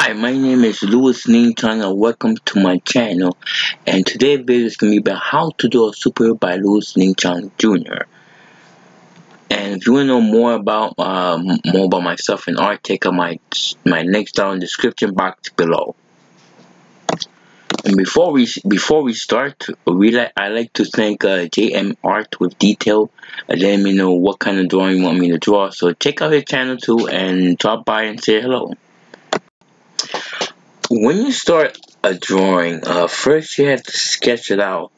Hi, my name is Ngchong and welcome to my channel. And today's video is going to be about how to do a superhero by Ngchong Jr. And if you want to know more about myself and art, check out my links down in the description box below. And before we start, I like to thank JM Art with Detail, letting me know what kind of drawing you want me to draw. So check out his channel too and drop by and say hello. When you start a drawing, first you have to sketch it out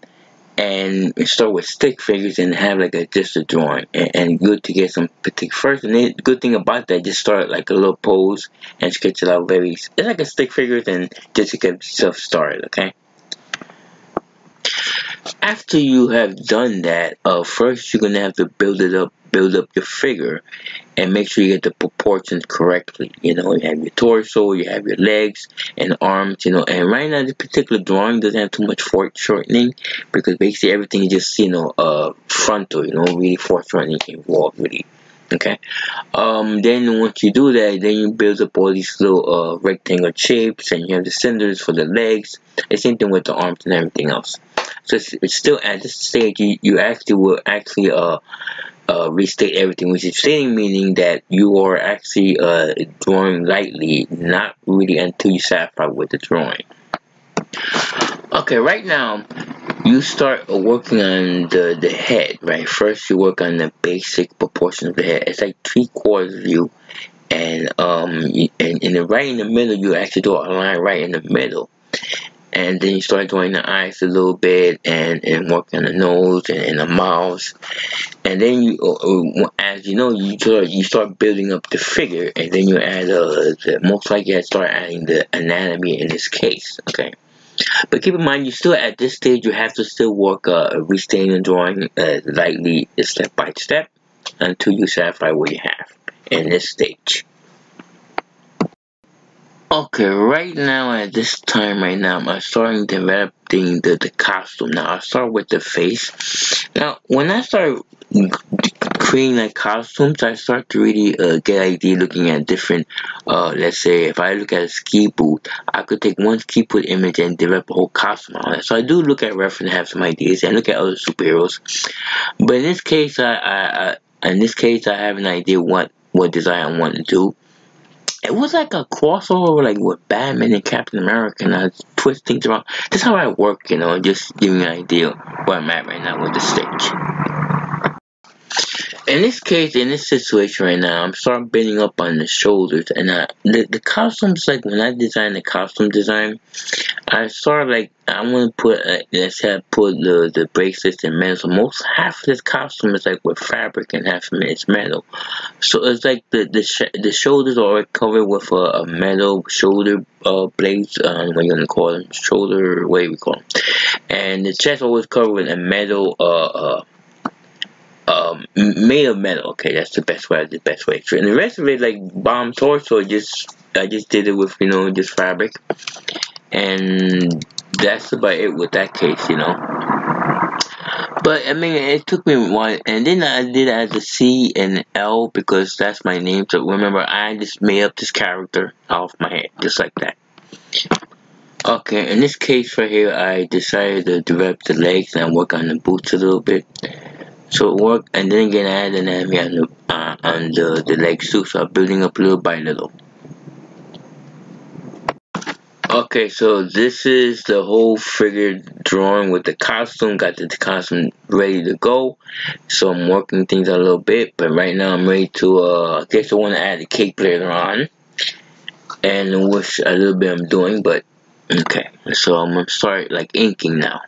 and start with stick figures and have like just a drawing and good to get some particular first. And the good thing about that, just start like a little pose and sketch it out it's like a stick figures and just to get yourself started. Okay. After you have done that, first you're gonna have to build up your figure and make sure you get the proportions correctly. You have your torso, you have your legs and arms, and right now this particular drawing doesn't have too much foreshortening because basically everything is just frontal, really foreshortening involved really. Okay. Then once you do that, then you build up all these little rectangle shapes, and you have the cinders for the legs. The same thing with the arms and everything else. So it's still at this stage you actually will restate everything, which is stating meaning that you are actually drawing lightly, not really until you satisfy with the drawing. Okay, right now you start working on the head, right? First you work on the basic proportions of the head. It's like 3/4 view, and right in the middle you actually draw a line right in the middle. And then you start drawing the eyes a little bit and work on the nose and the mouth. And then as you know, you start building up the figure, and then you add most likely you start adding the anatomy in this case. Okay. But keep in mind, you still at this stage you have to still work restating the drawing lightly, step by step, until you satisfy what you have in this stage. Okay, right now at this time I'm starting developing the costume. Now I'll start with the face. Now when I start creating like costumes, I start to really get idea looking at different let's say if I look at a ski boot, I could take one ski boot image and develop a whole costume on it. So I do look at reference and have some ideas and look at other superheroes. But in this case I have an idea what design I want to do. It was like a crossover like with Batman and Captain America, and I twist things around. That's how I work, just giving you an idea where I'm at right now with the stage. In this case, in this situation right now, I'm starting bending up on the shoulders, and the costumes, like when I design the costume design, I start like I want to put let's say I put the bracelets in metal. So most half of this costume is like with fabric and half of it is metal. So it's like the shoulders are covered with a metal shoulder blades. What you gonna call them? Shoulder, what do we call them? And the chest always covered with a metal made of metal. Okay, that's the best way. And the rest of it, like bomb torso, I just did it with just fabric, and that's about it with that case. But I mean, it took me one, and then I did it as a C and L because that's my name. So remember, I just made up this character off my head, just like that. Okay, in this case right here, I decided to develop the legs and work on the boots a little bit. So it worked, and then again I add anatomy on the legs too, so I'm building up little by little. Okay, so this is the whole figure drawing with the costume. Got the costume ready to go, so I'm working things a little bit, but right now I'm ready to I guess I want to add the cape later on, and which a little bit I'm doing, but okay, so I'm gonna start like inking now.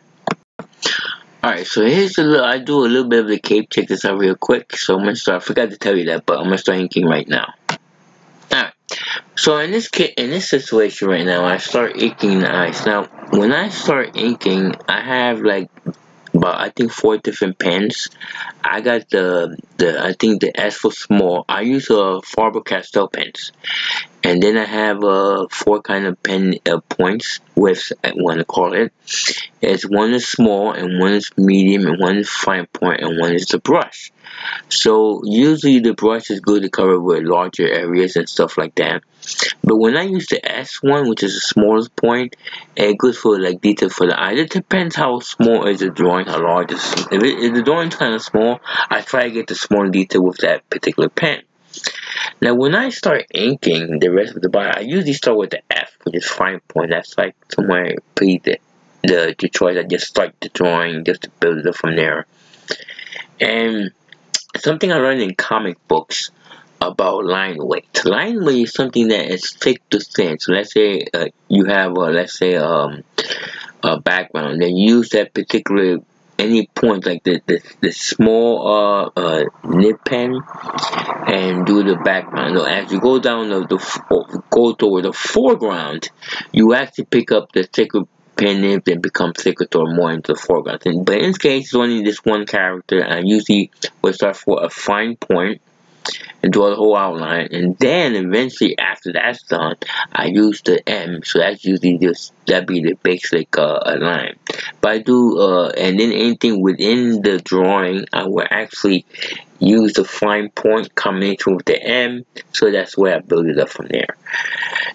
Alright, so here's I do a little bit of the cape. Check this out real quick. So I'm gonna start. I forgot to tell you that, but I'm gonna start inking right now. Alright, so in this situation right now, I start inking the eyes. Now, when I start inking, I have like about I think 4 different pens. I got the I think the S for small. I use Faber-Castell pens, and then I have 4 kind of pen points widths I want to call it. It's one is small, and one is medium, and one is fine point, and one is the brush. So usually the brush is good to cover with larger areas and stuff like that. But when I use the S one, which is the smallest point, it goes for like detail for the eye. It depends how small is the drawing, how large is. If the drawing's kind of small, I try to get the small detail with that particular pen. Now when I start inking the rest of the body, I usually start with the F, which is fine point. That's like somewhere pretty the choice. I just start the drawing just to build it up from there. And something I learned in comic books about line weight. Line weight is something that is thick to thin. So let's say you have a background, then use that particular any point like the small nib pen and do the background. So as you go down go toward the foreground, you actually pick up the thicker pen nib and become thicker toward more into the foreground. But in this case, it's only this one character, and I usually will start for a fine point and draw the whole outline, and then eventually after that's done, I use the M. So that's usually that'd be the basic line. But I do and then anything within the drawing, I will actually use the fine point combination with the M. So that's where I build it up from there.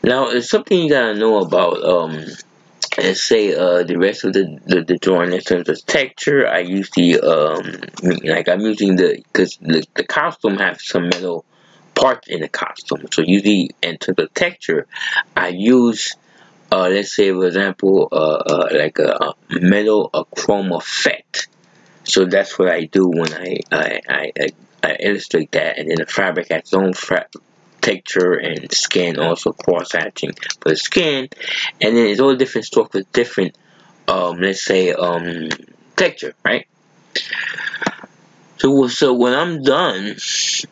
Now, it's something you gotta know about let's say the rest of the drawing in terms of texture. I use the like I'm using because the costume has some metal parts in the costume. So usually in terms of texture, I use let's say for example like a metal chrome effect. So that's what I do when I illustrate that, and then the fabric has its own texture and skin, also cross hatching for the skin, and then it's all different strokes with different let's say texture, right? So when I'm done,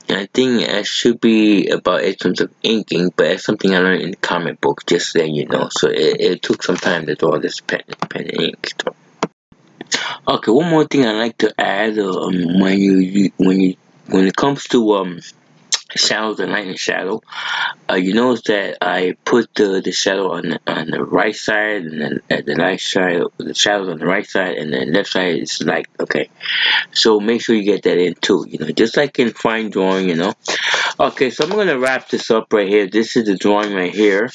I think it should be about it in terms of inking, but it's something I learned in the comic book, just so you know. So it took some time to draw this pen and ink stuff. Okay, one more thing I like to add when it comes to shadows and light and shadow, you notice that I put the shadow on the right side, and then at the right side, the shadows on the right side, and then left side is light. Okay, so make sure you get that in too. Just like in fine drawing. Okay, so I'm gonna wrap this up right here. This is the drawing right here.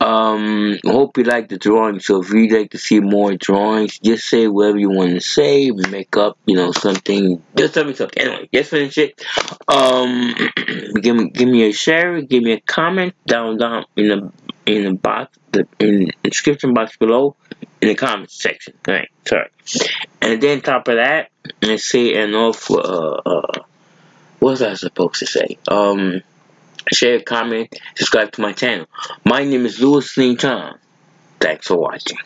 Hope you like the drawing. So if you'd like to see more drawings, just say whatever you want to say, make up, something. Just tell me something. Anyway, just finish it. Give me a share, give me a comment down in the box, in the description box below, in the comment section. Alright, sorry. And then top of that, let's say and off. What was I supposed to say? Share, comment, subscribe to my channel. My name is Ngchong. Thanks for watching.